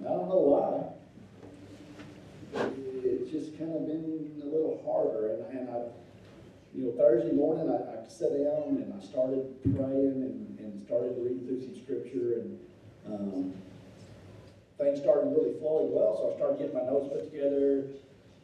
I don't know why. It's just kind of been a little harder, and I, Thursday morning, I sat down and I started praying and started reading through some scripture, and things started really flowing well, so I started getting my notes put together,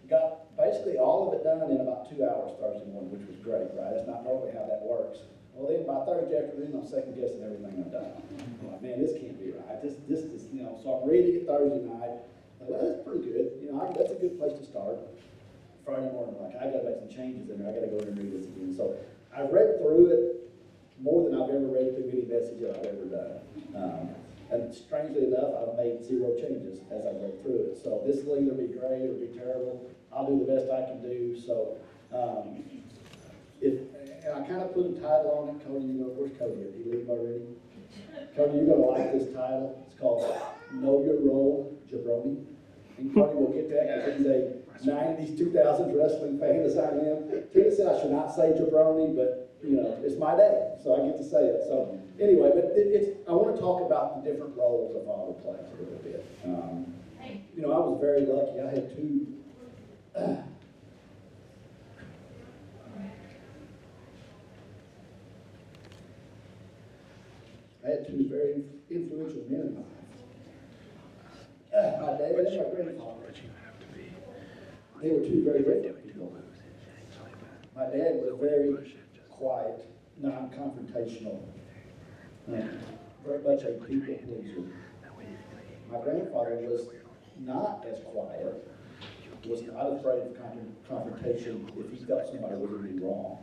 got basically all of it done in about 2 hours Thursday morning, which was great, right? That's not normally how that works. Well, then by Thursday afternoon, I'm second guessing everything I've done. I'm like, man, this can't be right. This is, so I'm reading it Thursday night. Like, well, that's pretty good. That's a good place to start. Friday morning, like, I got to make some changes in there. I got to go in and read this again. So I read through it more than I've ever read through any message that I've ever done. And strangely enough, I've made 0 changes as I read through it. So this will either be great or be terrible. I'll do the best I can do. So and I kind of put a title on it. Cody, where's Cody? Did he leave already? Cody, you're going to like this title. It's called Know Your Role, Jabroni. And Cody will get that because he's a 90s, 2000s wrestling fan as I am. Tina said I should not say jabroni, but it's my day, so I get to say it. So anyway, but I want to talk about the different roles a father plays a little bit. I was very lucky. I had two. I had two very influential men in my life. My dad and my grandfather. They were two very different people. My dad was very quiet, non-confrontational, very much a people pleaser. My grandfather was not as quiet, was not afraid of confrontation if he felt somebody was doing wrong.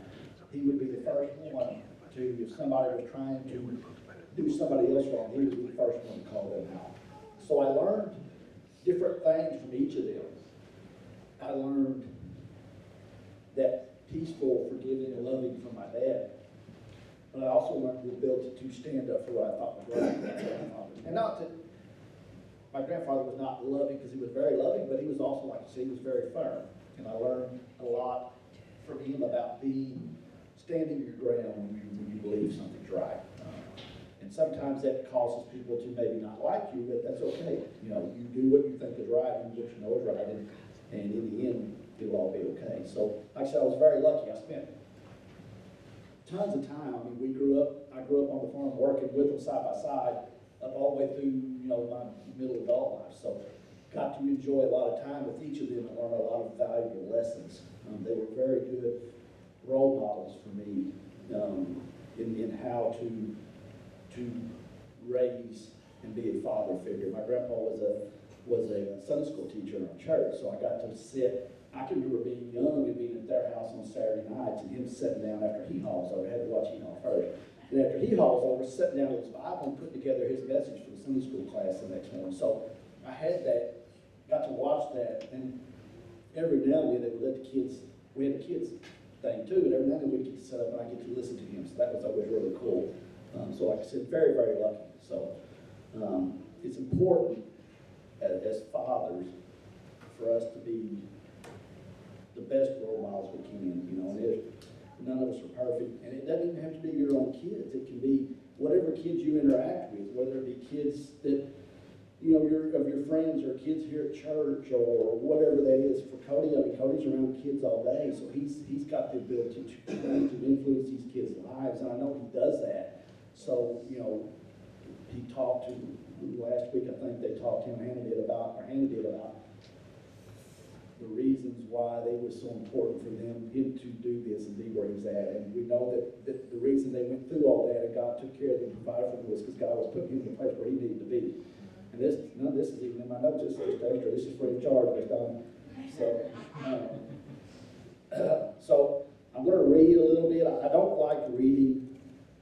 He would be the first one to, if somebody was trying to do somebody else wrong, he would be the first one to call them out. So I learned different things from each of them. I learned that peaceful, forgiving, and loving from my dad. But I also learned the ability to stand up for what I thought was right. And not that my grandfather was not loving, because he was very loving, but he was also, like you say, he was very firm. And I learned a lot from him about standing your ground when you believe something's right. And sometimes that causes people to maybe not like you, but that's okay. You do what you think is right and what you know is right. And in the end, it'll all be okay. So, like I said, I was very lucky. I spent tons of time. I grew up on the farm working with them side by side, up all the way through, my middle adult life. So, got to enjoy a lot of time with each of them and learn a lot of valuable lessons. They were very good role models for me in how to raise and be a father figure. My grandpa was a Sunday school teacher in our church, so I got to sit. I can remember being young and being at their house on Saturday nights and him sitting down after he hauls over. I had to watch he haul first. And after he hauls over, sitting down with his Bible and putting together his message for the Sunday school class the next morning. So I had that, got to watch that, and every now and then they would let the kids, we had the kids thing too, but every now and then we'd get set up and I get to listen to him. So that was always really cool. So like I said, very, very lucky. So it's important as fathers for us to be the best role models we can, and none of us are perfect, and it doesn't even have to be your own kids. It can be whatever kids you interact with, whether it be kids that, of your friends or kids here at church or whatever that is. For Cody, Cody's around kids all day, so he's got the ability to change and influence these kids' lives, and I know he does that. So, he talked to, last week I think they talked to him, Hannah did about the reasons why they were so important for him to do this and be where he's at. And we know that the reason they went through all that and God took care of them and provided for them was because God was putting him in the place where he needed to be. And none of this is even in my notes. This is extra. This is free of charge. So I'm going to read a little bit. I don't like reading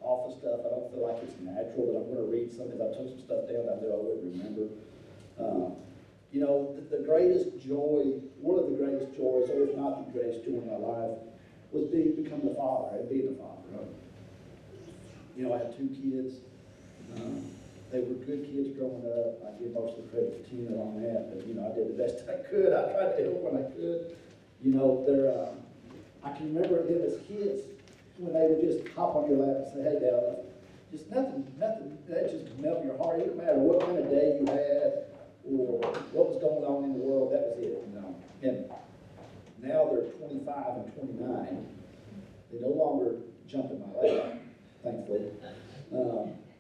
off of stuff. I don't feel like it's natural, but I'm going to read something. I took some stuff down that I knew I would remember. The greatest joy, one of the greatest joys, or if not the greatest joy in my life, was becoming a father and being a father. I had 2 kids. They were good kids growing up. I give most of the credit to Tina on that, but I did the best I could. I tried to help when I could. I can remember them as kids when they would just hop on your lap and say, "Hey, Dad," just nothing. That just melt your heart. It didn't matter what kind of day you had, or 25 and 29. They no longer jump in my lap, thankfully.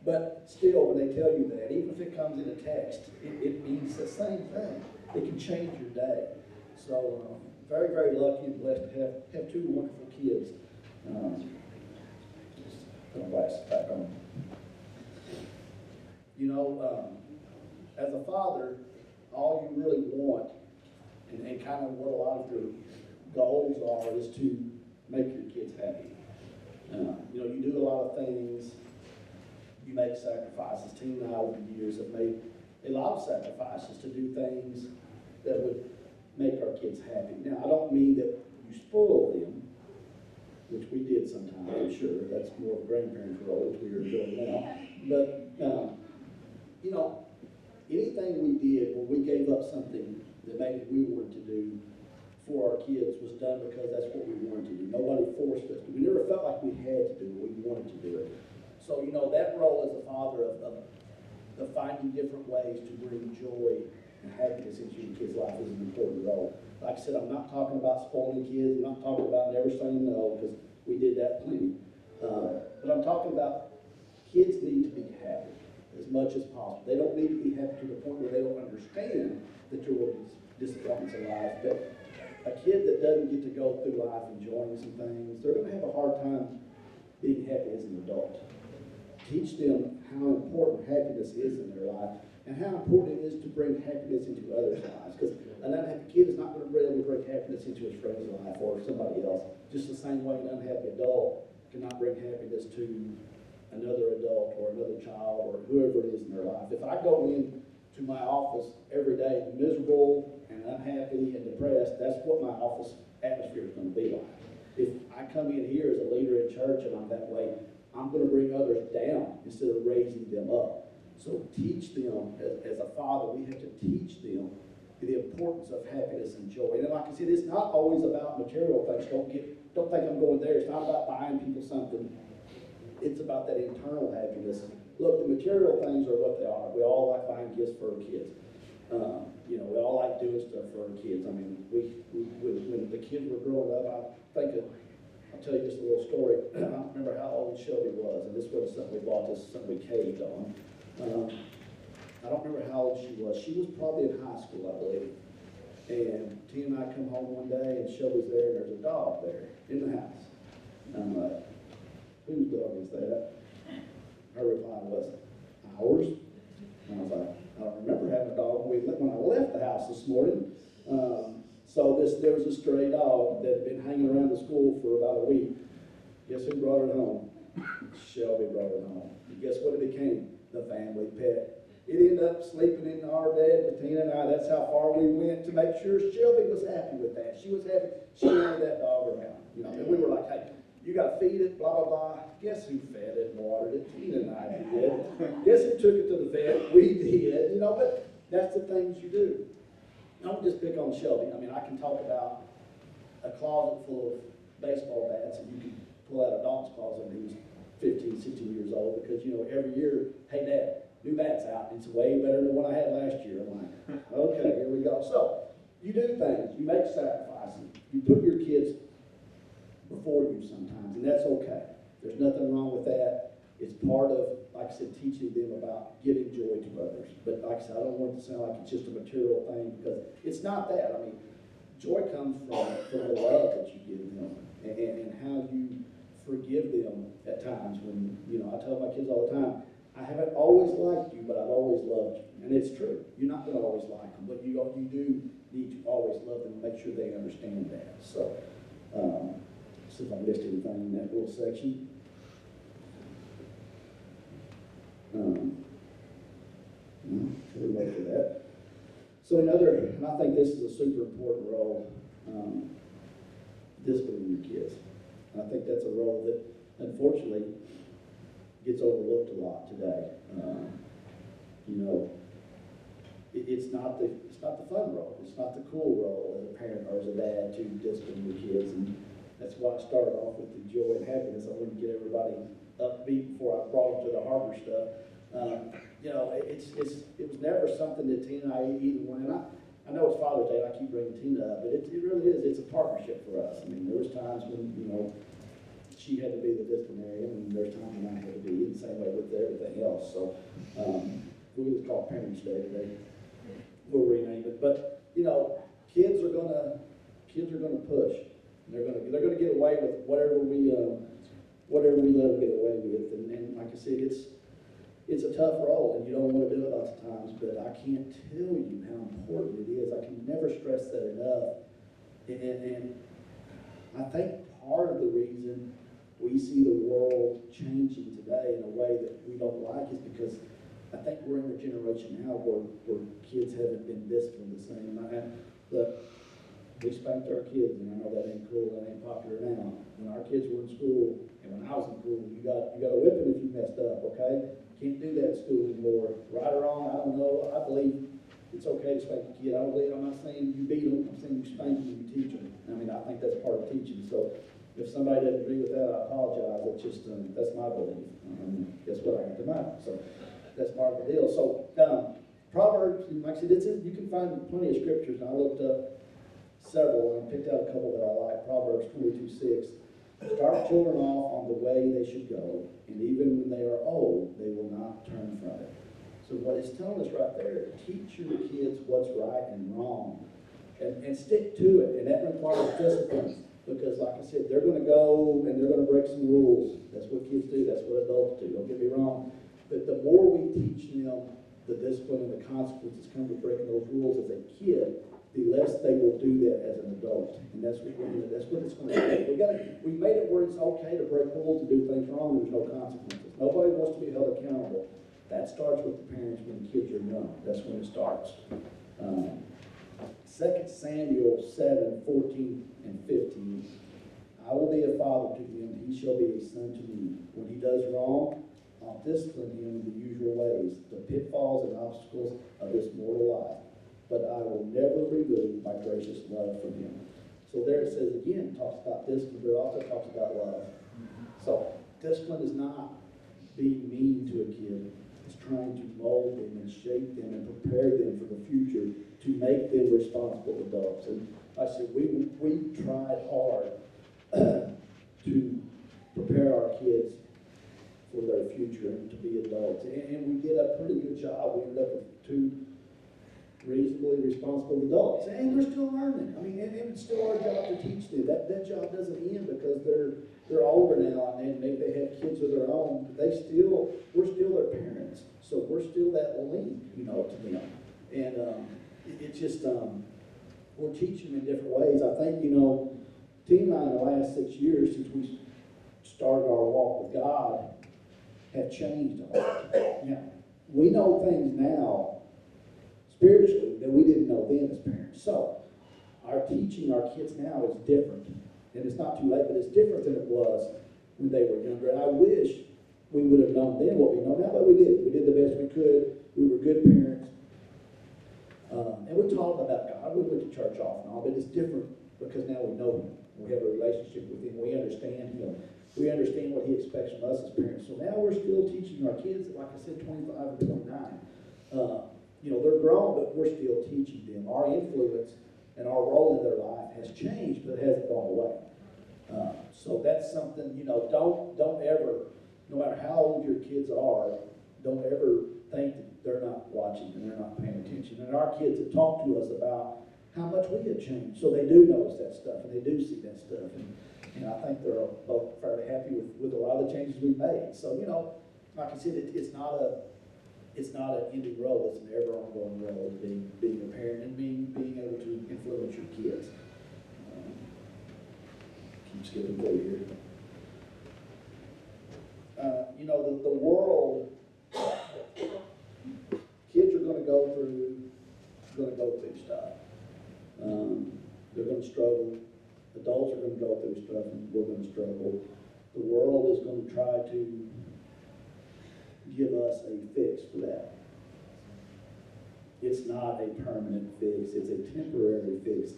But still, when they tell you that, even if it comes in a text, it means the same thing. It can change your day. So very, very lucky and blessed to have two wonderful kids. Just put my glasses back on. You know, as a father, all you really want, and kind of what a lot of your goals are, is to make your kids happy. You know, you do a lot of things, you make sacrifices. Tina and I over the years have made a lot of sacrifices to do things that would make our kids happy. Now, I don't mean that you spoil them, which we did sometimes, I'm sure. That's more of a grandparent role, which we are doing now. But, you know, anything we did when we gave up something that maybe we wanted to do for our kids was done because that's what we wanted to do. Nobody forced us to. We never felt like we had to do it. We wanted to do it. So, you know, that role as a father of finding different ways to bring joy and happiness into your kids' life is an important role. Like I said, I'm not talking about spoiling kids. I'm not talking about never saying no, because we did that plenty. But I'm talking about kids need to be happy as much as possible. They don't need to be happy to the point where they don't understand that there will be disappointments in life. But a kid that doesn't get to go through life enjoying some things, they're going to have a hard time being happy as an adult. Teach them how important happiness is in their life and how important it is to bring happiness into others' lives. Because an unhappy kid is not going to be able to bring happiness into his friend's life or somebody else. Just the same way an unhappy adult cannot bring happiness to another adult or another child or whoever it is in their life. If I go into my office every day miserable and unhappy and depressed, that's what my office atmosphere is going to be like. If I come in here as a leader in church and I'm that way, I'm going to bring others down instead of raising them up. So teach them, as a father, we have to teach them the importance of happiness and joy. And like I said, it's not always about material things. Don't think I'm going there. It's not about buying people something. It's about that internal happiness. Look, the material things are what they are. We all like buying gifts for our kids. You know, we all like doing stuff for our kids. I mean, when the kids were growing up, I'll tell you just a little story. I don't remember how old Shelby was, and this wasn't something we bought, this is something we caved on. I don't remember how old she was. She was probably in high school, I believe. And Tina and I come home one day, and Shelby's there, and there's a dog there in the house. And I'm like, whose dog is that? Her reply was, ours. And I was like, I don't remember having a dog when I left the house this morning. So there was a stray dog that had been hanging around the school for about a week. Guess who brought it home? Shelby brought it home. And guess what it became? The family pet. It ended up sleeping in our bed with Tina and I. That's how far we went to make sure Shelby was happy with that. She was happy. She wanted that dog around. You know, and we were like, hey, you got to feed it, blah, blah, blah. Guess who fed it and watered it? Tina and I did. Guess who took it to the vet? We did. You know, but that's the things you do. I don't just pick on Shelby. I mean, I can talk about a closet full of baseball bats, and you can pull out a dog's closet when he was 15, 16 years old, because, you know, every year, hey, Dad, new bat's out. It's way better than what I had last year. I'm like, okay, here we go. So, you do things. You make sacrifices. You put your kids before you sometimes, and that's okay. There's nothing wrong with that. It's part of, like I said, teaching them about giving joy to others. But like I said, I don't want it to sound like it's just a material thing, because it's not that. I mean, joy comes from the love that you give them and how you forgive them at times when, you know, I tell my kids all the time, I haven't always liked you, but I've always loved you. And it's true. You're not going to always like them, but you do need to always love them and make sure they understand that. So, see if I missed anything in that little section. No, we'll wait for that. So and I think this is a super important role, disciplining your kids. And I think that's a role that, unfortunately, gets overlooked a lot today. You know, it's not the fun role. It's not the cool role as a parent or as a dad to discipline your kids. And that's why I started off with the joy and happiness. I wanted to get everybody upbeat before I brought them to the harbor stuff. You know, it was never something that Tina and I even went. And I know it's Father's Day, and I keep bringing Tina up, but it really is, it's a partnership for us. I mean, there was times when, she had to be the disciplinarian, and there's times when I had to be, the same way with everything else. So, we was called Parents' Day today. We'll rename it. But, kids are gonna push. They're gonna get away with whatever we let them get away with. And like I said, it's a tough role, and you don't want to do it lots of times, but I can't tell you how important it is. I can never stress that enough. And I think part of the reason we see the world changing today in a way that we don't like is because I think we're in a generation now where kids haven't been disciplined the same. We spanked our kids, and I know that ain't cool, that ain't popular now. When our kids were in school, and when I was in school, you got a whipping if you messed up, okay? Can't do that at school anymore. Right or wrong, I don't know. I believe it's okay to spank a kid. I'm not saying you beat them. I'm saying you spank them and you teach them. I mean, I think that's part of teaching. So if somebody doesn't agree with that, I apologize. It's just, that's my belief. That's what I have to mind. So that's part of the deal. So Proverbs, like I said, you can find plenty of scriptures. And I looked up several and picked out a couple that I like. Proverbs 22:6. Start children off on the way they should go, and even when they are old, they will not turn from it. So what it's telling us right there, teach your kids what's right and wrong, and stick to it. And that requires discipline, because like I said, they're going to go and they're going to break some rules. That's what kids do. That's what adults do. Don't get me wrong. But the more we teach them the discipline and the consequences come with breaking those rules as a kid, the less they will do that as an adult. And that's what it's going to take. We made it where it's okay to break rules and do things wrong, and there's no consequences. Nobody wants to be held accountable. That starts with the parents when the kids are young. That's when it starts. 2 Samuel 7:14 and 15. I will be a father to him, he shall be a son to me. When he does wrong, I'll discipline him in the usual ways, the pitfalls and obstacles of this mortal life. But I will never remove my gracious love from him. So there it says again, talks about discipline, but it also talks about love. So discipline is not being mean to a kid. It's trying to mold them and shape them and prepare them for the future to make them responsible adults. And like I said, we tried hard to prepare our kids for their future and to be adults. And we did a pretty good job. We ended up with 2 reasonably responsible adults, and they're still learning. I mean, and it's still our job to teach them. That job doesn't end because they're older now and maybe they have kids of their own. But we're still their parents, so we're still that link, to them. And it's just we're teaching them in different ways. I think Tina and I in the last 6 years since we started our walk with God have changed a lot. Now we know things now spiritually that we didn't know then as parents. So our teaching our kids now is different. And it's not too late, but it's different than it was when they were younger. And I wish we would have known then what we know now, but we did. We did the best we could. We were good parents. And we taught them about God. We went to church often, but it's different because now we know him. We have a relationship with him. We understand him. We understand what he expects from us as parents. So now we're still teaching our kids, like I said, 25 and 29. They're grown, but we're still teaching them. Our influence and our role in their life has changed, but it hasn't gone away. So that's something, don't ever, no matter how old your kids are, don't ever think that they're not watching and they're not paying attention. And our kids have talked to us about how much we have changed. So they do notice that stuff and they do see that stuff. And I think they're both fairly happy with a lot of the changes we've made. So, like I said, it's not an ending role. It's an ever ongoing role of being a parent and being able to influence your kids. Keep skipping through here. The world, kids are going to go through stuff. They're going to struggle. Adults are going to go through stuff, and we're going to struggle. The world is going to try to give us a fix for that. It's not a permanent fix. It's a temporary fix.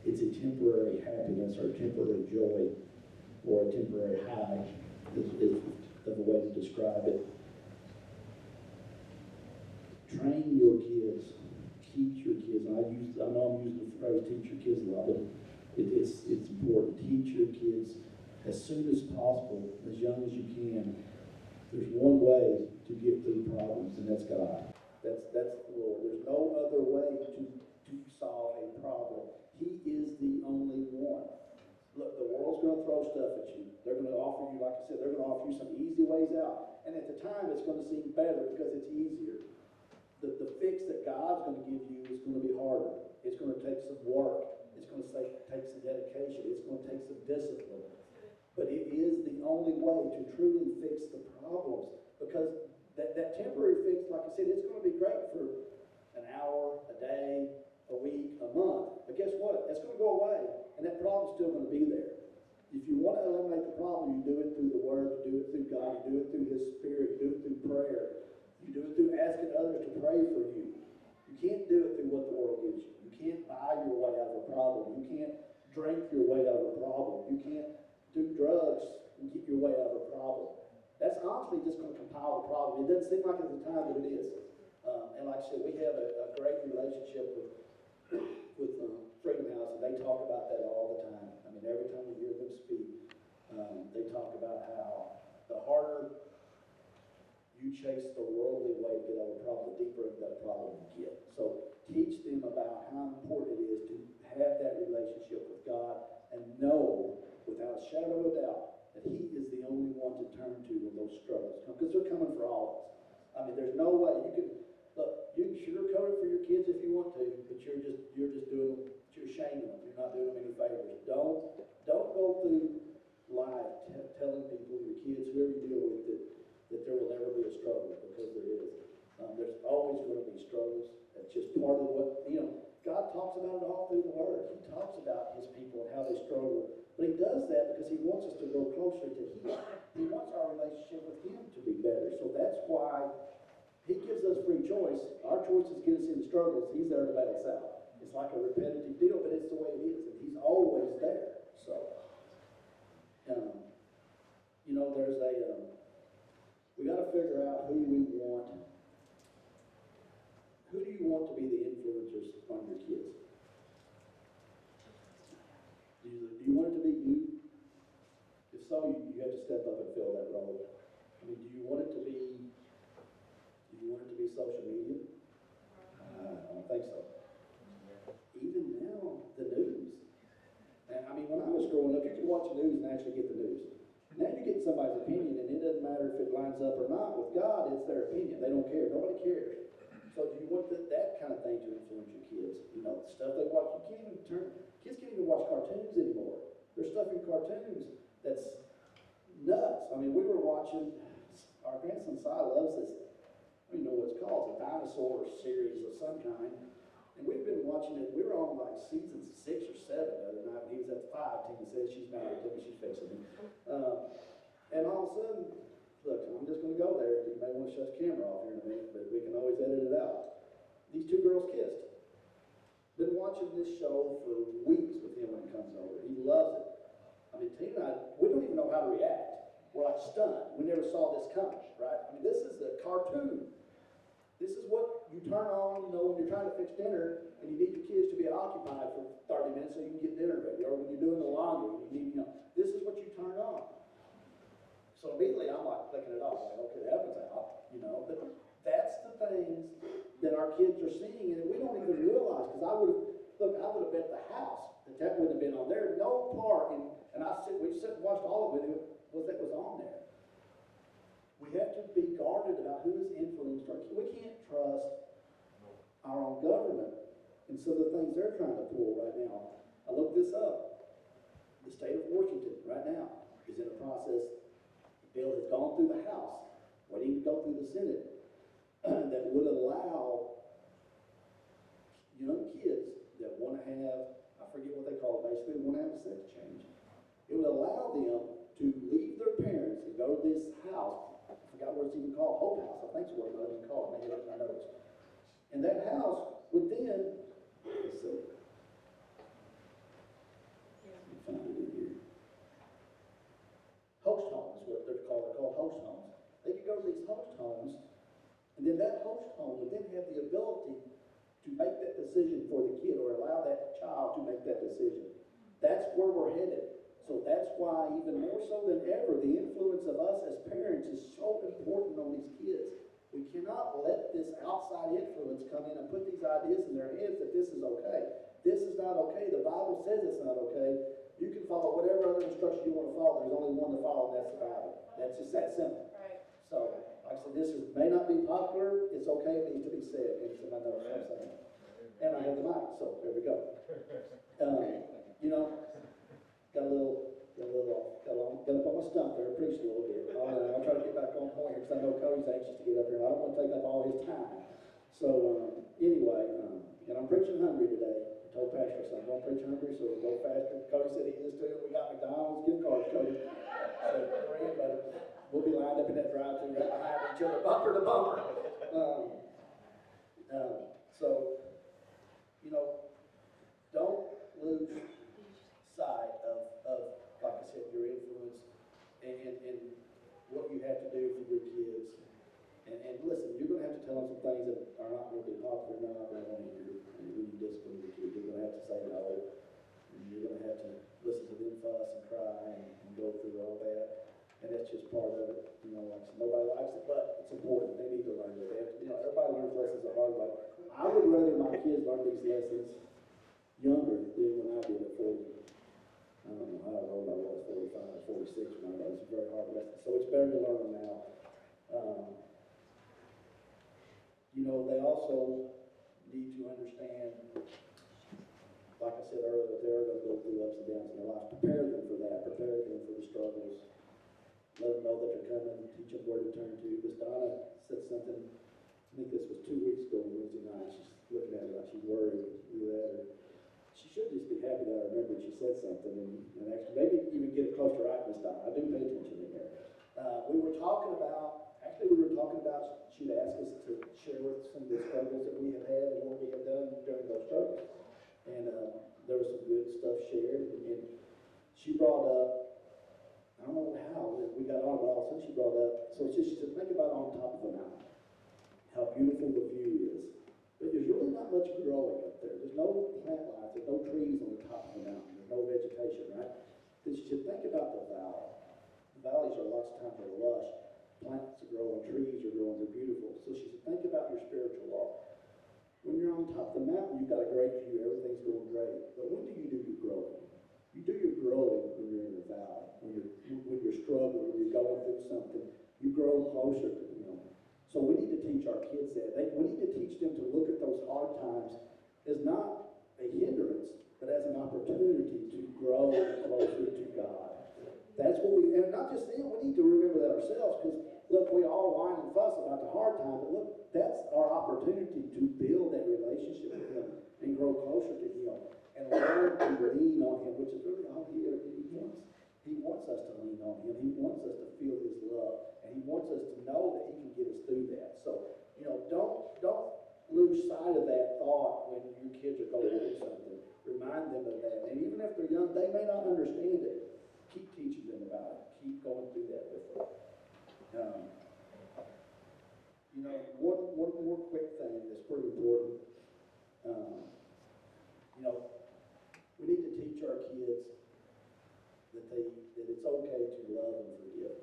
It's a temporary happiness or a temporary joy or a temporary high is a way to describe it. Train your kids. teach your kids, and I know I'm using the phrase teach your kids a lot, but it's important. Teach your kids as soon as possible, as young as you can. There's one way to get through problems, and that's God. That's the Lord. There's no other way to solve a problem. He is the only one. Look, the world's going to throw stuff at you. They're going to offer you, like I said, they're going to offer you some easy ways out. And at the time, it's going to seem better because it's easier. The fix that God's going to give you is going to be harder. It's going to take some work. It's going to take some dedication. It's going to take some discipline. But it is the only way to truly fix the problems. Because that temporary fix, like I said, it's going to be great for an hour, a day, a week, a month. But guess what? That's going to go away. And that problem's still going to be there. If you want to eliminate the problem, you do it through the Word, you do it through God, you do it through His Spirit, you do it through prayer. You do it through asking others to pray for you. You can't do it through what the world gives you. You can't buy your way out of a problem. You can't drink your way out of a problem. You can't do drugs and get your way out of a problem. That's honestly just going to compile the problem. It doesn't seem like it at the time, but it is. And like I said, we have a great relationship with Freedom House, and they talk about that all the time. I mean, every time we hear them speak, they talk about how the harder you chase the worldly way to get out of a problem, the deeper that problem you get. So teach them about how important it is to have that relationship with God and know without a shadow of a doubt that He is the only one to turn to when those struggles come, because they're coming for all of us. I mean, there's no way you can sugarcoat it for your kids if you want to, but you're shaming them. You're not doing them any favors. Don't go through life telling people, your kids, whoever you deal with, that there will never be a struggle, because there is. There's always going to be struggles. That's just part of what, God talks about it all through the Word. He talks about His people and how they struggle. But He does that because He wants us to grow closer to Him. He wants our relationship with Him to be better. So that's why He gives us free choice. Our choice is to get us into struggles. He's there to bail us out. It's like a repetitive deal, but it's the way it is. And He's always there. So, we got to figure out who we want. Who do you want to be the influencers on your kids? Do you want it to be you? If so, you have to step up and fill that role. I mean, do you want it to be social media? I don't think so. Even now, the news. And, I mean, when I was growing up, you could watch the news and actually get the news. Now you get somebody's opinion, and it doesn't matter if it lines up or not. With God, it's their opinion. They don't care. Nobody cares. So do you want that kind of thing to influence your kids? The stuff they watch. Kids can't even watch cartoons anymore. There's stuff in cartoons that's nuts. I mean, we were watching, our grandson Si loves this, I don't even know what it's called, it's a dinosaur series of some kind. And we've been watching it. We were on like season 6 or 7 the other night when he was at 5. Tina says she's married to me, she's fixing me. And all of a sudden, look, I'm just going to go there. You may want to shut the camera off here in a minute, but we can always edit it out. These two girls kissed. Been watching this show for weeks with him when he comes over. He loves it. I mean, Tina and I, we don't even know how to react. We're like stunned. We never saw this coming, right? I mean, this is the cartoon. This is what you turn on, when you're trying to fix dinner and you need your kids to be occupied for 30 minutes so you can get dinner ready. Or when you're doing the laundry, you need, this is what you turn on. So immediately I'm like clicking it off, like, okay, that one's out, But that's the things that our kids are seeing, and we don't even realize, because I would have bet the house that wouldn't have been on there. No part, and we sit and watched all of it, that was on there. We have to be guarded about who has influenced our kids. We can't trust our own government and some of the things they're trying to pull right now. I looked this up. The state of Washington right now is in a process. The bill has gone through the House, waiting to go through the Senate, that would allow young kids that want to have, I forget what they call it, basically want to have a sex change. It would allow them to leave their parents and go to this house. I forgot what it's even called, Hope House, I think is what it's called, maybe that's my notes. And that house would then, let's see, let me find it in here. Host homes is what they're called host homes. They could go to these host homes, and then that host home would then have the ability to make decision for the kid or allow that child to make that decision. That's where we're headed. So that's why, even more so than ever, the influence of us as parents is so important on these kids. We cannot let this outside influence come in and put these ideas in their heads that this is okay. This is not okay. The Bible says it's not okay. You can follow whatever other instruction you want to follow. There's only one to follow, and that's the Bible. That's just that simple. Right. So, like I said, may not be popular. It's okay. It needs to be said. It's in my notes. I'm saying. And I have the mic, so there we go. Got up on my stump there, preached a little bit. I'll try to get back on point here because I know Cody's anxious to get up here. I don't want to take up all his time. So anyway, and I'm preaching hungry today. I told Pastor I'm going to preach hungry, so we'll go faster. Cody said he is too. We got McDonald's gift cards, Cody. So we'll be lined up in that drive-thru right behind each other, bumper to bumper. So don't lose sight of, like I said, your influence and what you have to do for your kids. And listen, you're going to have to tell them some things that are not going to be popular, not going to want to hear. And when you discipline your kids, you're going to have to say no. And you're going to have to listen to them fuss and cry and go through all that. And that's just part of it. Like I said, nobody likes it, but it's important. They need to learn it. They have to, everybody learns lessons the hard way. I would rather my kids learn these lessons younger than when I did at 40. I don't know how old I was, 45 or 46 when I was. It's a very hard lesson. So it's better to learn them now. They also need to understand, like I said earlier, that they're going to go through ups and downs in their life. Prepare them for that. Prepare them for the struggles. Let them know that they're coming. Teach them where to turn to. Miss Donna said something, I think this was 2 weeks ago on Wednesday night. She's looking at it like she's worried. She should just be happy that I remembered she said something and actually maybe even get it close to right this time. I do pay attention in there. We were talking about, she'd asked us to share with some of the struggles that we have had and what we have done during those struggles. And there was some good stuff shared. And she brought up, I don't know how we got on, but all of a sudden she brought up, so she said, think about on top of a mountain, how beautiful the view is. But there's really not much growing up there. There's no plant life, there's no trees on the top of the mountain, there's no vegetation, right? Then she said, think about the valley. The valleys are lots of times are lush. Plants are growing, trees are growing, they're beautiful. So she said, think about your spiritual walk. When you're on top of the mountain, you've got a great view, everything's going great. But when do you do your growing? You do your growing when you're in the valley, when you're struggling, when you're going through something. You grow closer to So we need to teach our kids that. We need to teach them to look at those hard times as not a hindrance, but as an opportunity to grow closer to God. That's what and not just them, we need to remember that ourselves, because look, we all whine and fuss about the hard time, but look, that's our opportunity to build that relationship with Him and grow closer to Him and learn to lean on Him, which is really all He wants. He wants us to lean on Him. He wants us to feel His love, and He wants us to know that He can get us through that. So, don't lose sight of that thought when your kids are going through something. Remind them of that. And even if they're young, they may not understand it. Keep teaching them about it. Keep going through that with them. One more quick thing that's pretty important. We need to teach our kids that it's okay to love and forgive.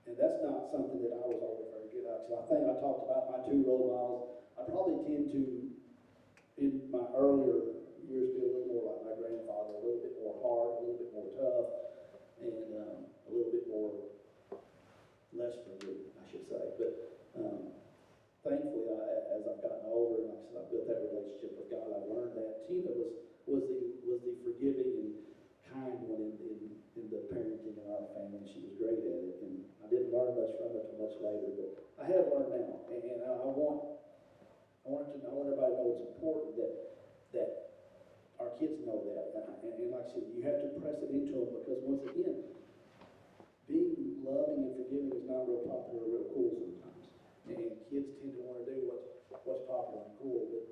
And that's not something that I was always very good at. So I think I talked about my 2 role models. I probably tend to, in my earlier years, be a little more like my grandfather, a little bit more hard, a little bit more tough, and a little bit more less forgiving, I should say. But thankfully, as I've gotten older, and like I said, I built that relationship with God, I learned that Tina was the forgiving and kind one in the parenting in our family. She was great at it, and I didn't learn much from it until much later, but I have learned now, and I want everybody to know it's important that our kids know that, and like I said, you have to press it into them, because once again, being loving and forgiving is not real popular or real cool sometimes, and kids tend to want to do what's popular and cool, but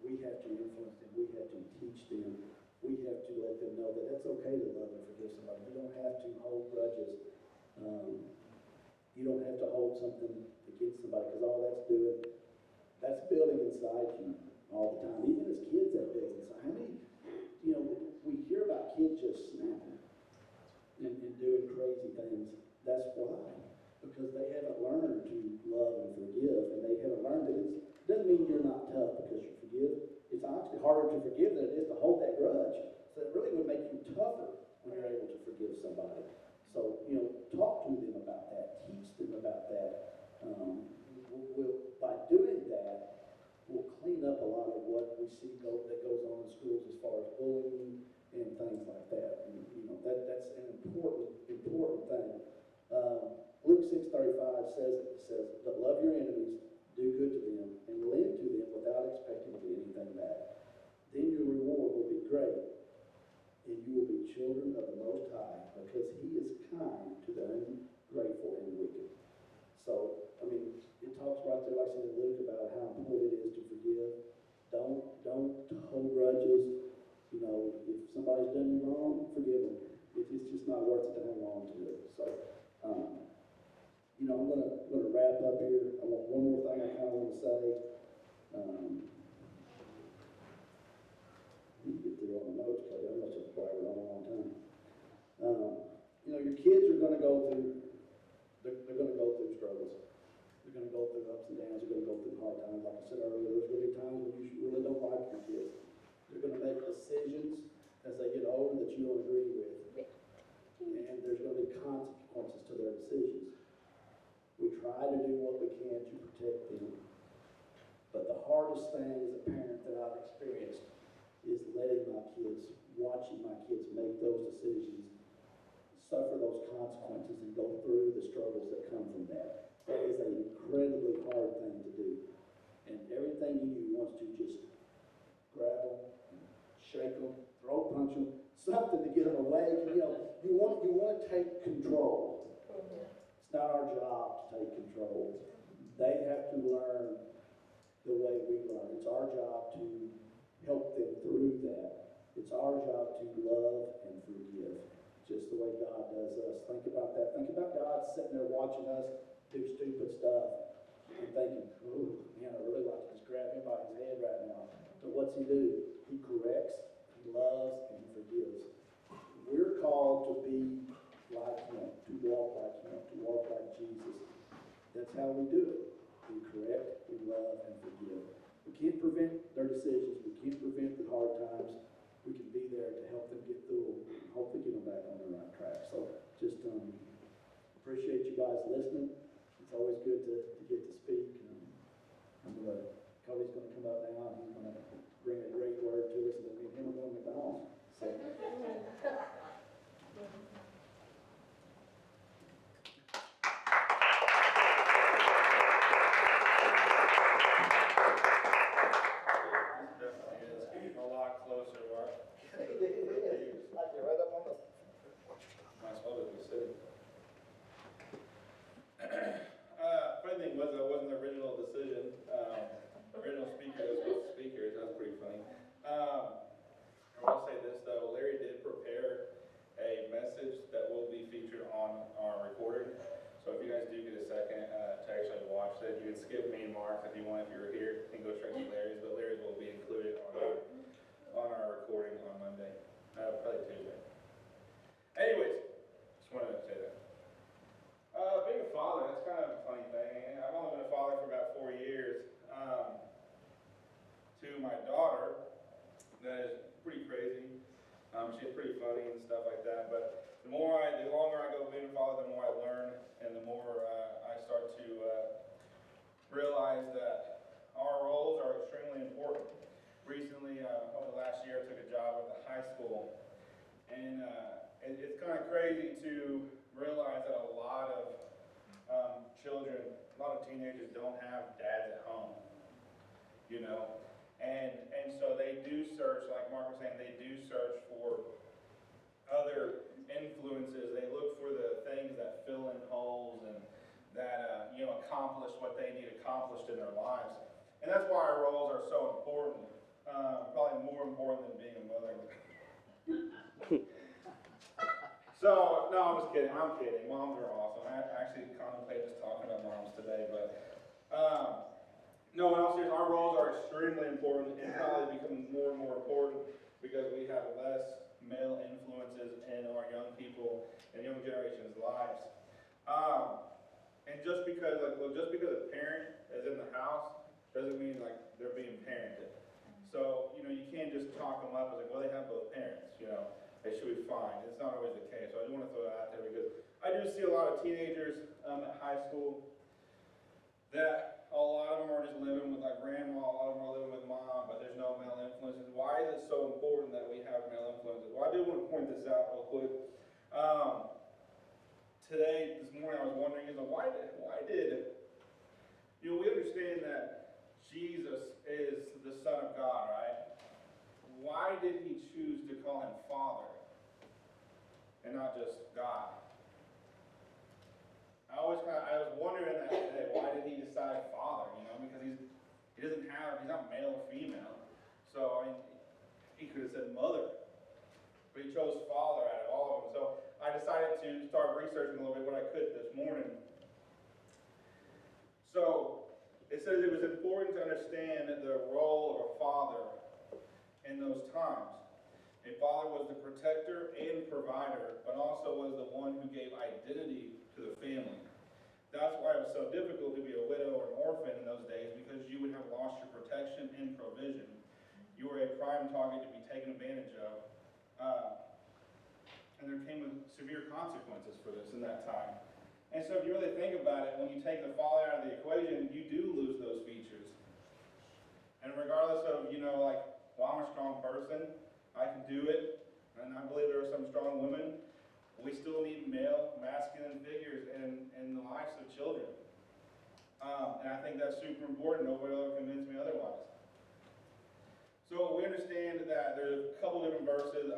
we have to influence them, we have to teach them, we have to let them know that it's okay to love and forgive somebody. You don't have to hold grudges. You don't have to hold something against somebody, because all that's building inside you harder to forgive than it is to hold that grudge. So it really would make you tougher when you're able to forgive somebody. So, talk to them about that, teach them about that. By doing that, we'll clean up a lot of what we see that goes on in schools as far as bullying and things like that. And, that's an important thing. Luke 6:35 says, "But love your enemies, do good to them, and lend to them without expecting to get anything back. Then your reward will be great, and you will be children of the Most High, because He is kind to the ungrateful and wicked." So, it talks right there, like I said in Luke, about how important it is to forgive. Don't hold grudges. If somebody's done you wrong, forgive them. It's just not worth it to hang on to it. So, I'm gonna wrap up here. I want one more thing I kind of want to say. You get through all my notes, Cody. I must have blabbered on a long time. Your kids are going to go through. They're going to go through struggles. They're going to go through ups and downs. They're going to go through hard times. Like I said earlier, there's going to be times when you really don't like your kids. They're going to make decisions as they get older that you don't agree with. And there's going to be consequences to their decisions. We try to do what we can to protect them. But the hardest thing as a parent that I've experienced is watching my kids make those decisions, suffer those consequences, and go through the struggles that come from that. That is an incredibly hard thing to do. And everything in you wants to just grab them, shake them, throat punch them, something to get them away. You want to take control. It's not our job to take control. They have to learn the way we learn. It's our job to help them through that. It's our job to love and forgive, just the way God does us. Think about that. Think about God sitting there watching us do stupid stuff and thinking, "Oh, man, I really like to just grab him by his head right now." But what's He do? He corrects, He loves, and He forgives. We're called to be like Him, to walk like Him, to walk like Jesus. That's how we do it. We correct, we love, and forgive. We can't prevent their decisions. We can't prevent the hard times. We can be there to help them get through them and hopefully get them back on the right track. So just appreciate you guys listening. It's always good to get to speak. Cody's going to come up now, and he's going to bring a great word to us, and then me and him are going to McDonald's. So. Funny thing was, that wasn't the original decision. Original speaker was supposed to speak here, so that's pretty funny. I will say this though, Larry did prepare a message that will be featured on our recording. So if you guys do get a second to actually watch it, you can skip me and Mark if you want, if you were here, and go straight to Larry's. But Larry's will be included on our recording on Monday, probably Tuesday. Anyways, just wanted to say that. Being a father, that's kind of a funny thing. I've only been a father for about 4 years. To my daughter, that is pretty crazy. She's pretty funny and stuff like that. But the longer I go being a father, the more I learn, and the more I start to realize that our roles are extremely important. Recently, over the last year, I took a job at the high school, and it's kind of crazy to realize that a lot of children, a lot of teenagers don't have dads at home, and so they do search, like Mark was saying, they do search for other influences. They look for the things that fill in holes and that accomplish what they need accomplished in their lives. And that's why our roles are so important, probably more important than being a mother. So, no, I'm just kidding. I'm kidding. Moms are awesome. I actually contemplate just talking about moms today, but no, in all seriousness, our roles are extremely important and probably becoming more and more important because we have less male influences in our young people and young generation's lives. And just because a parent is in the house doesn't mean like they're being parented. So, you can't just chalk them up as like, well, they have both parents, they should be fine. It's not always the case. So I just want to throw that out there because I do see a lot of teenagers at high school that a lot of them are just living with like grandma, a lot of them are living with mom, but there's no male influences. Why is it so important that we have male influences? Well, I do want to point this out real quick. This morning I was wondering, why did we understand that Jesus is the Son of God, right? Why did he choose to call him Father and not just God? I was wondering that today. Why did he decide Father? Because he's not male or female. So he could have said Mother, but he chose Father out of all of them. So I decided to start researching a little bit what I could this morning. So it says it was important to understand the role of a father in those times. A father was the protector and provider, but also was the one who gave identity to the family. That's why it was so difficult to be a widow or an orphan in those days, because you would have lost your protection and provision. You were a prime target to be taken advantage of. And there came with severe consequences for this in that time. And so if you really think about it, when you take the father out of the equation, you do lose those features. And regardless of, well, I'm a strong person, I can do it, and I believe there are some strong women, we still need male, masculine figures in the lives of children. And I think that's super important. Nobody will ever convince me otherwise. So we understand that there's a couple different verses.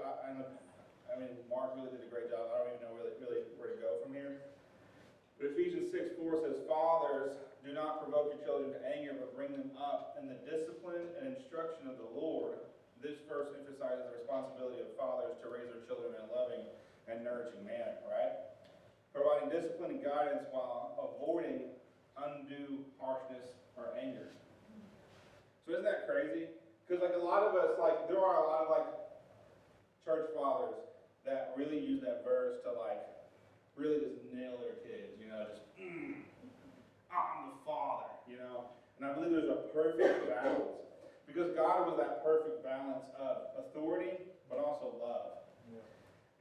Mark really did a great job. I don't even know really where to go from here. But Ephesians 6:4 says, Fathers, do not provoke your children to anger, but bring them up in the discipline and instruction of the Lord. This verse emphasizes the responsibility of fathers to raise their children in a loving and nourishing manner, right? Providing discipline and guidance while avoiding undue harshness or anger. So isn't that crazy? Because a lot of us, there are a lot of church fathers that really use that verse to really just nail their kids, I'm the father, And I believe there's a perfect balance. Because God was that perfect balance of authority, but also love. Yeah.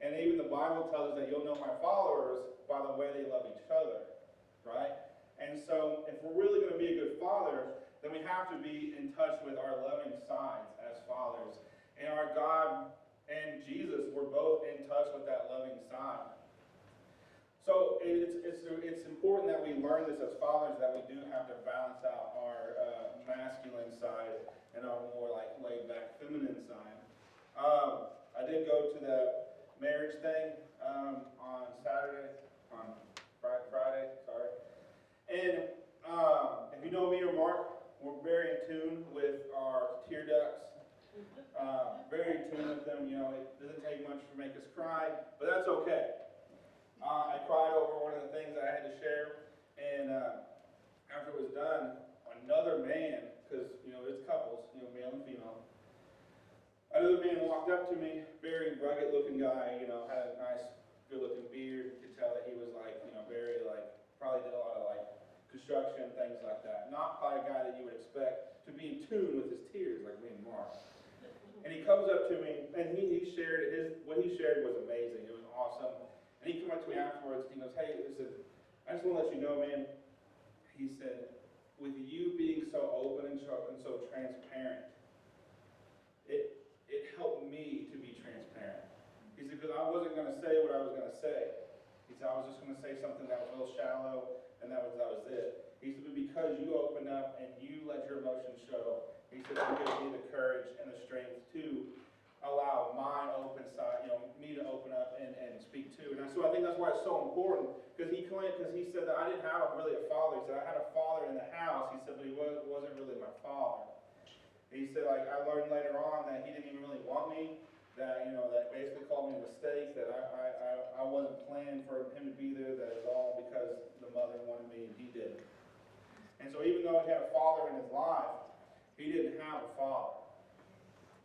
And even the Bible tells us that you'll know my followers by the way they love each other, right? And so if we're really going to be a good father, then we have to be in touch with our loving sides as fathers. And our God and Jesus were both in touch with that loving side. So it's important that we learn this as fathers, that we do have to balance out our masculine side and our more laid-back feminine side. I did go to the marriage thing on Friday, sorry. And if you know me or Mark, we're very in tune with our tear ducts. Very in tune with them. It doesn't take much to make us cry, but that's okay. I cried over one of the things I had to share, and after it was done, another man, because it's couples, male and female. Another man walked up to me, very rugged-looking guy, had a nice, good-looking beard. You could tell that he was very probably did a lot of construction, things like that. Not probably a guy that you would expect to be in tune with his tears, like me and Mark. And he comes up to me, and he shared what he shared was amazing. It was awesome. And he came up to me afterwards, and he goes, hey, I just want to let you know, man, he said, with you being so open and so transparent, it helped me to be transparent. He said, because I wasn't going to say what I was going to say. He said, I was just going to say something that was a little shallow, and that was it. He said, but because you opened up and you let your emotions show, he said, it gives me the courage and the strength to allow my open side, me to open up and speak too. And so I think that's why it's so important, because he said that I didn't have really a father. He said, I had a father in the house. He said, but he wasn't really my father. He said, I learned later on that he didn't even really want me, that, that basically called me a mistake, that I wasn't planned for him to be there, that it was all because the mother wanted me and he didn't. And so even though he had a father in his life, he didn't have a father.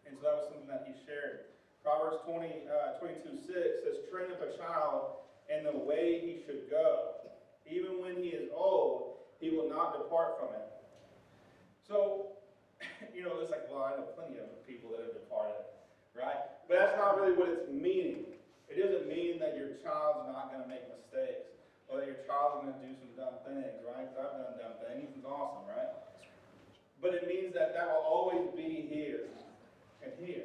And so that was something that he shared. Proverbs 22:6 says, train up a child in the way he should go. Even when he is old, he will not depart from it. So, it's well, I I know plenty of people that have departed, right? But that's not really what it's meaning. It doesn't mean that your child's not going to make mistakes, or that your child's going to do some dumb things, right? Because I've done dumb things. It's awesome, right? But it means that that will always be here and here.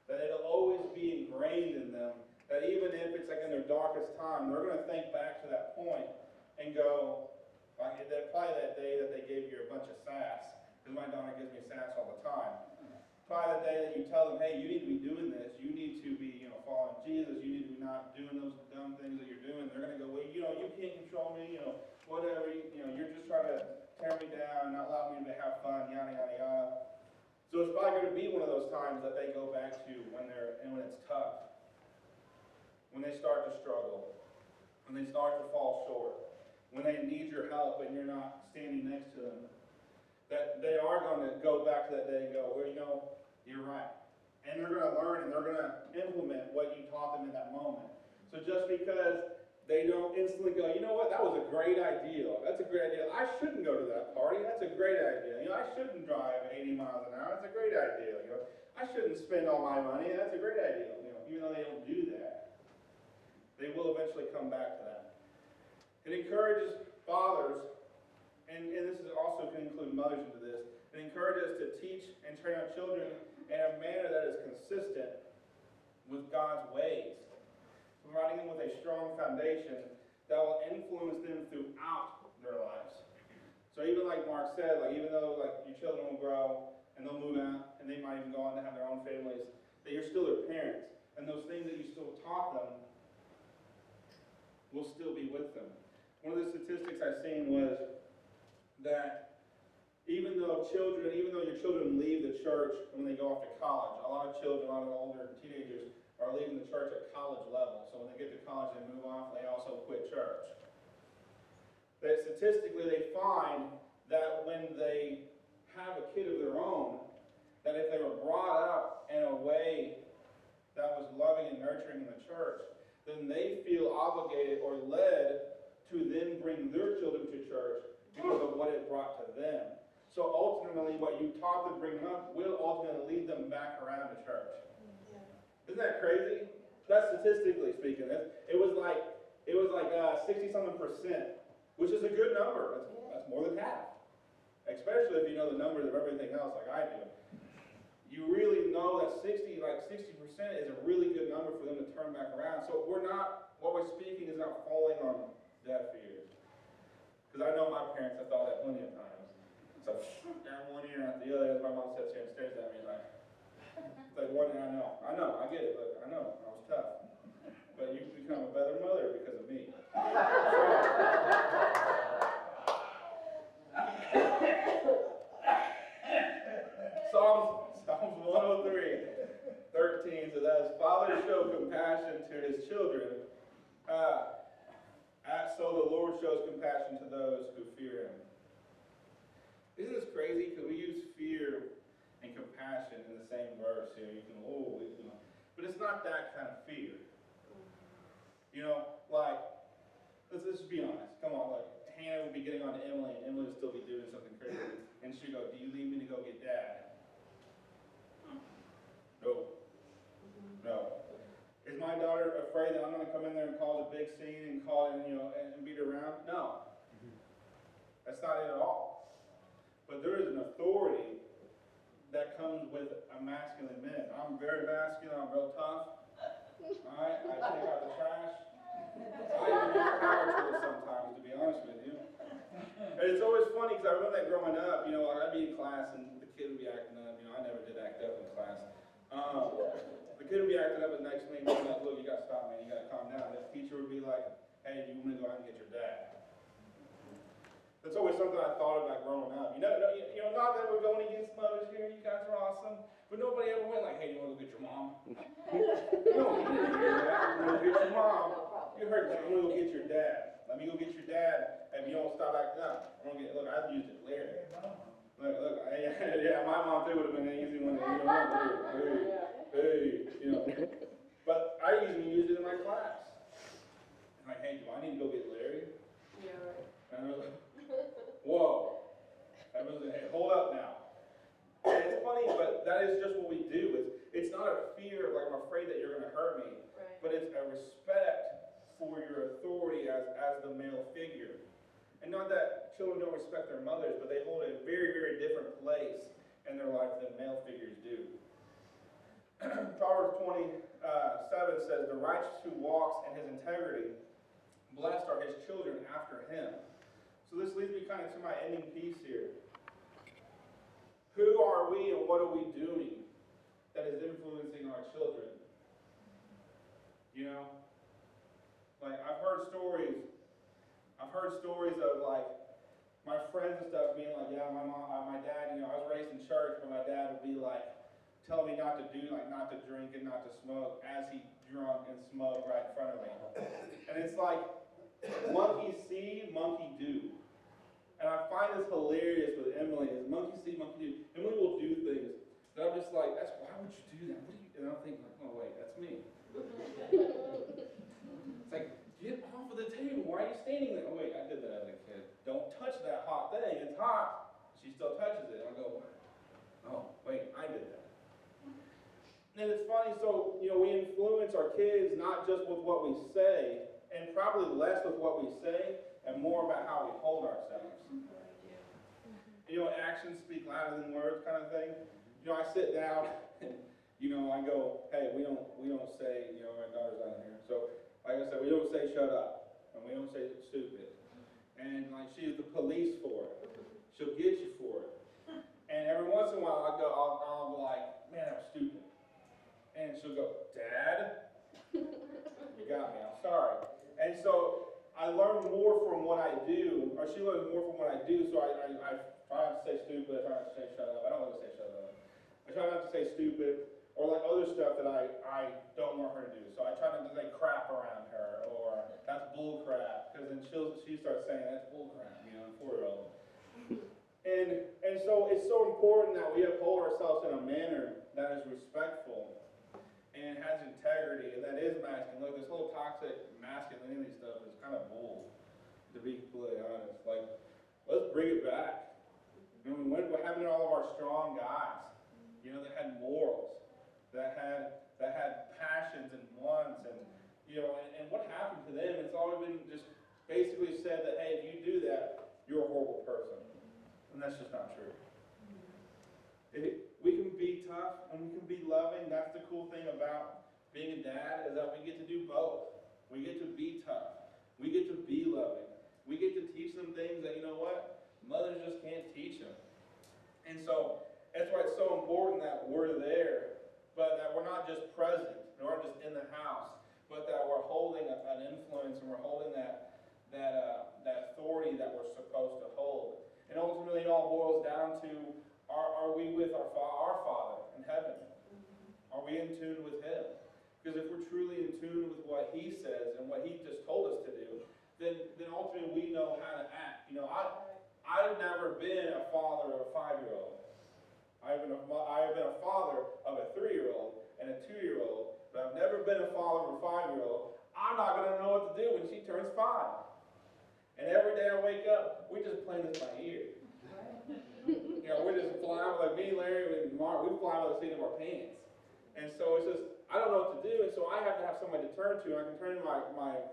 That it'll always be ingrained in them. That even if it's like in their darkest time, they're going to think back to that point and go, like, probably that day that they gave you a bunch of sass, because my daughter gives me sass all the time. Probably the day that you tell them, hey, you need to be doing this, you need to be, following Jesus, you need to be not doing those dumb things that you're doing. They're going to go, well, you can't control me, whatever, you're just trying to tear me down and not allow me to have fun, yada, yada, yada. So it's probably going to be one of those times that they go back to when it's tough, when they start to struggle, when they start to fall short, when they need your help and you're not standing next to them, that they are going to go back to that day and go, well, you're right. And they're going to learn and they're going to implement what you taught them in that moment. So just because they don't instantly go, you know what, that was a great idea. That's a great idea. I shouldn't go to that party. That's a great idea. I shouldn't drive 80 miles an hour. That's a great idea. I shouldn't spend all my money. That's a great idea. Even though they don't do that, they will eventually come back to that. It encourages fathers, and this is also can include mothers into this, it encourages us to teach and train our children in a manner that is consistent with God's ways, providing them with a strong foundation that will influence them throughout their lives. So even like Mark said, even though your children will grow and they'll move out and they might even go on to have their own families, that you're still their parents. And those things that you still taught them will still be with them. One of the statistics I've seen was that even though your children leave the church when they go off to college, a lot of children, a lot of older teenagers are leaving the church at college level. So when they get to college and move off, they also quit church. That statistically they find that when they have a kid of their own, that if they were brought up in a way that was loving and nurturing in the church, then they feel obligated or led to then bring their children to church because of what it brought to them. So ultimately, what you taught them bringing up will ultimately lead them back around to church. Isn't that crazy? That's statistically speaking. It was like 60-something%, which is a good number. That's more than half. Especially if you know the numbers of everything else like I do. You really know that 60% is a really good number for them to turn back around. So what we're speaking is not falling on deaf ears. Because I know my parents have thought that plenty of times. So down one ear and out the other, as my mom sits here and stares at me it's like one ear, I know, I get it, look, I know, I was tough. But you become a better mother because of me. Psalms 103:13 says, as fathers show compassion to his children, so the Lord shows compassion to those who fear him. Isn't this crazy? Because we use fear and compassion in the same verse here. But it's not that kind of fear. Let's just be honest. Come on, Hannah would be getting on to Emily, and Emily would still be doing something crazy. And she'd go, do you leave me to go get Dad? No. Is my daughter afraid that I'm going to come in there and cause a big scene and and beat her around? No. That's not it at all. But there is an authority that comes with a masculine man. I'm very masculine. I'm real tough. All right? I take out the trash. I even use power tools sometimes, to be honest with you. And it's always funny because I remember that growing up. I'd be in class and the kid would be acting up. I never did act up in class. The kid would be acting up next to me and be like, look, you got to stop, man. You got to calm down. The teacher would be like, hey, do you want to go out and get your dad? That's always something I thought about growing up. Not that we're going against mothers here. You guys are awesome. But nobody ever went like, hey, do you want to go get your mom? No, you didn't hear that. You want to go get your mom. You heard that. You want to go get your dad. Let me go get your dad. And you don't stop acting up. Look, I've used it later. Look, yeah, my mom too would have been an easy one. Hey. But I usually use it in my class. I'm like, hey, do I need to go get Larry? Yeah, right. And I was like, whoa. Hey, hold up now. And that is just what we do. It's not a fear of like, I'm afraid that you're going to hurt me, Right. but it's a respect for your authority as the male figure. And not that children don't respect their mothers, but they hold a very, very different place in their life than male figures do. Proverbs 27 says, the righteous who walks in his integrity, blessed are his children after him. So this leads me kind of to my ending piece here. Who are we and what are we doing that is influencing our children? You know? Like, I've heard stories of like my friends and stuff being like, yeah, my dad, I was raised in church, but my dad would be like, telling me not to drink and not to smoke as he drunk and smoked right in front of me. And it's like, monkey see, monkey do. And I find this hilarious with Emily, is monkey see, monkey do. Emily will do things that I'm just like, why would you do that? And I'm thinking like, oh wait, that's me. It's like, get off of the table, why are you standing there? Oh wait, I did that as a kid. Don't touch that hot thing, it's hot. She still touches it, and I go, oh wait, I did that. And it's funny, so, we influence our kids not just with what we say, and probably less with what we say, and more about how we hold ourselves. Actions speak louder than words kind of thing. I sit down, and, I go, hey, we don't say, my daughter's down here. So, like I said, we don't say shut up, and we don't say stupid. And, like, she's the police for it. She'll get you for it. And every once in a while, I'll be like, man, that was stupid. And she'll go, Dad? You got me, I'm sorry. And so I learn more from what I do, or she learns more from what I do, so I try not to say stupid, I try not to say shut up. I don't want to say shut up. I try not to say stupid, or like other stuff that I don't want her to do. So I try not to say crap around her, or that's bull crap, because then she starts saying that's bull crap, 4-year-old. And so it's so important that we uphold ourselves in a manner that is respectful and has integrity, and that is masculine. Look, this whole toxic masculinity stuff is kind of bull, to be completely honest. Like, let's bring it back. What happened to all of our strong guys? That had morals, that had passions and wants, and and what happened to them? It's always been just basically said that, hey, if you do that, you're a horrible person, and that's just not true. We can be tough and we can be loving. That's the cool thing about being a dad, is that we get to do both. We get to be tough. We get to be loving. We get to teach them things that, mothers just can't teach them. And so that's why it's so important that we're there, but that we're not just present, we aren't just in the house, but that we're holding an influence and we're holding that authority that we're supposed to hold. And ultimately it all boils down to, are we with our Father in heaven? Are we in tune with Him? Because if we're truly in tune with what He says and what He just told us to do, then ultimately we know how to act. I've never been a father of a 5-year-old. I have been a father of a 3-year-old and a 2-year-old, but I've never been a father of a 5-year-old. I'm not going to know what to do when she turns 5. And every day I wake up, we just playing this by ear. We're just flying, like me, Larry, and Mark, we fly by the seat of our pants. And so it's just, I don't know what to do, and so I have to have somebody to turn to. I can turn to my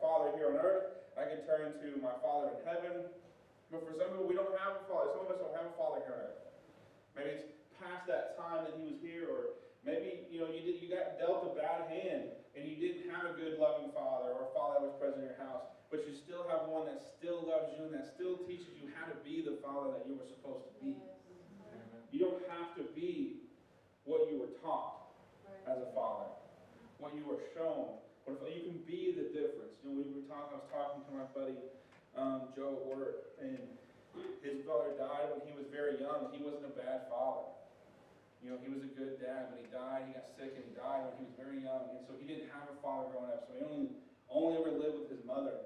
Father here on earth. I can turn to my Father in heaven. But for some people, we don't have a father. Some of us don't have a father here on earth. Maybe it's past that time that he was here, or maybe you got dealt a bad hand and you didn't have a good loving father or a father that was present in your house, but you still have one that still loves you and that still teaches you how to be the father that you were supposed to be. You don't have to be what you were taught as a father, what you were shown. You can be the difference. I was talking to my buddy Joe at work, and his brother died when he was very young. He wasn't a bad father. He was a good dad, but he died. He got sick and he died when he was very young, and so he didn't have a father growing up. So he only ever lived with his mother.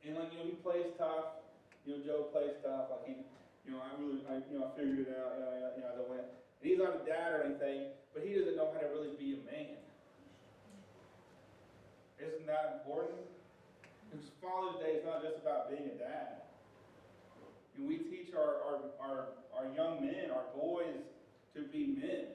And he plays tough. Joe plays tough. Like I figured it out. As I went. And he's not a dad or anything, but he doesn't know how to really be a man. Isn't that important? Because Father's Day is not just about being a dad. And we teach our young men, our boys, to be men.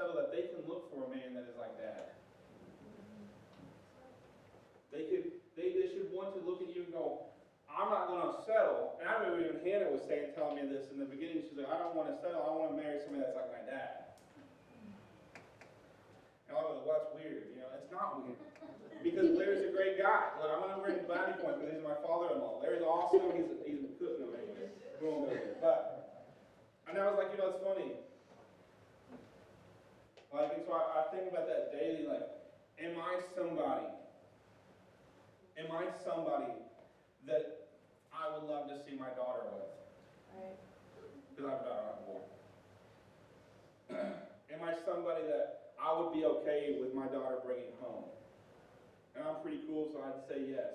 settle, that they can look for a man that is like Dad. They should want to look at you and go, I'm not going to settle. And I remember even Hannah was telling me this in the beginning. She's like, I don't want to settle. I want to marry somebody that's like my dad. And I was like, well, that's weird. It's not weird. Because Larry's a great guy. Look, I'm going to bring brownie points because he's my father-in-law. Larry's awesome. He's a cook. No, anyway. We won't go there. And I was like, it's funny. And so I think about that daily. Am I somebody that I would love to see my daughter with? Right. Because I have a daughter, I'm born. Am I somebody that I would be okay with my daughter bringing home? And I'm pretty cool, so I'd say yes.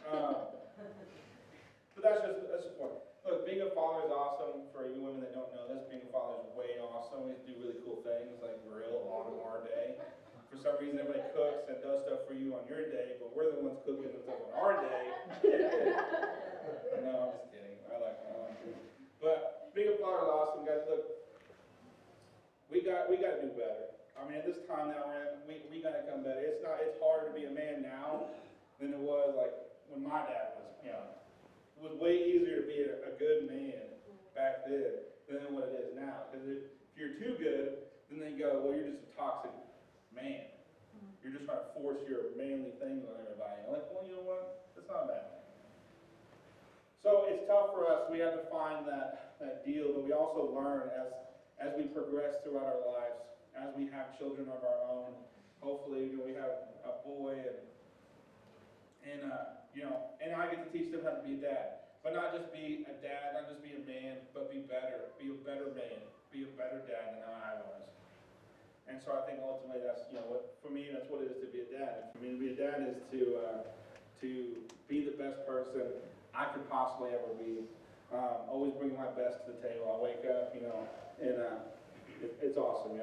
But that's the point. Look, being a father is awesome. For you women that don't know this, being a father is way awesome. We do really cool things like grill on our day. For some reason, everybody cooks and does stuff for you on your day, but we're the ones cooking stuff on our day. No, I'm just kidding. I like it. But being a father is awesome, guys. Look, we got to do better. I mean, at this time that we're in, we got to come better. It's harder to be a man now than it was when my dad was. It was way easier to be a good man back then than what it is now. Because if you're too good, then they go, well, you're just a toxic man. You're just trying to force your manly things on everybody. I'm like, well, you know what? That's not a bad thing. So it's tough for us. We have to find that deal, but we also learn as we progress throughout our lives, as we have children of our own. Hopefully, we have a boy, and I get to teach them how to be a dad. But not just be a dad, not just be a man, but be better. Be a better man. Be a better dad than I was. And so I think ultimately that's, for me, that's what it is to be a dad. For me, to be a dad is to be the best person I could possibly ever be. Always bring my best to the table. I wake up, and it's awesome,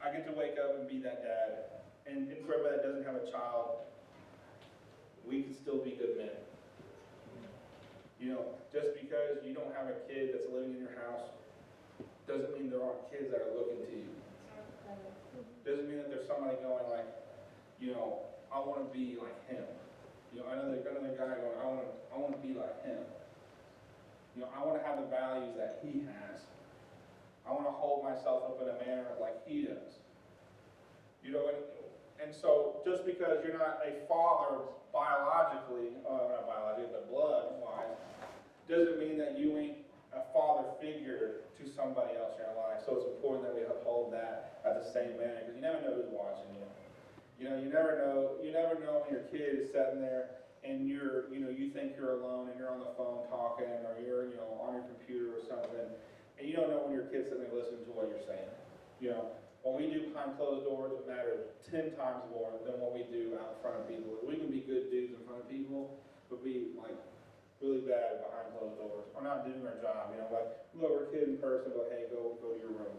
I get to wake up and be that dad. And for everybody that doesn't have a child, we can still be good men. Just because you don't have a kid that's living in your house doesn't mean there aren't kids that are looking to you. Doesn't mean that there's somebody going I want to be like him. Another guy going, I want to be like him. I want to have the values that he has. I want to hold myself up in a manner like he does. And so just because you're not a father biologically, not biologically, but blood-wise, doesn't mean that you ain't a father figure to somebody else in your life. So it's important that we uphold that at the same manner, because you never know who's watching you. You never know when your kid is sitting there and you think you're alone and you're on the phone talking, or you're on your computer or something, and you don't know when your kid's sitting there listening to what you're saying. What we do behind closed doors would matter 10 times more than what we do out in front of people. We can be good dudes in front of people, but be really bad behind closed doors, or not doing our job. Look, we're a kid in person, but hey, go to your room.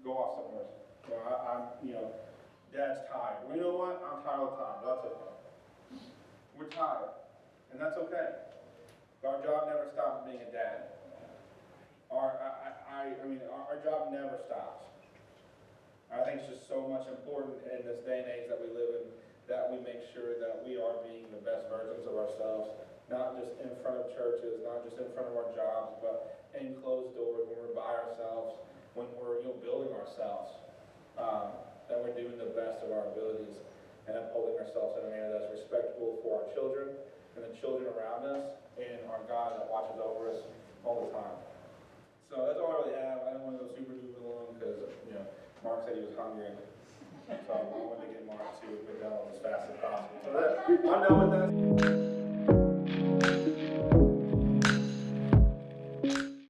Go off somewhere. Dad's tired. Well, you know what? I'm tired all the time. That's okay. We're tired, and that's okay. Our job never stops being a dad. Our job never stops. I think it's just so much important in this day and age that we live in, that we make sure that we are being the best versions of ourselves, not just in front of churches, not just in front of our jobs, but in closed doors, when we're by ourselves, when we're building ourselves, that we're doing the best of our abilities and upholding ourselves in a manner that's respectable for our children and the children around us and our God that watches over us all the time. So that's all I really have. I don't want to go super duper long because, Mark said he was hungry. So I wanted to get Mark to McDonald's as fast as possible. So I'm done with that.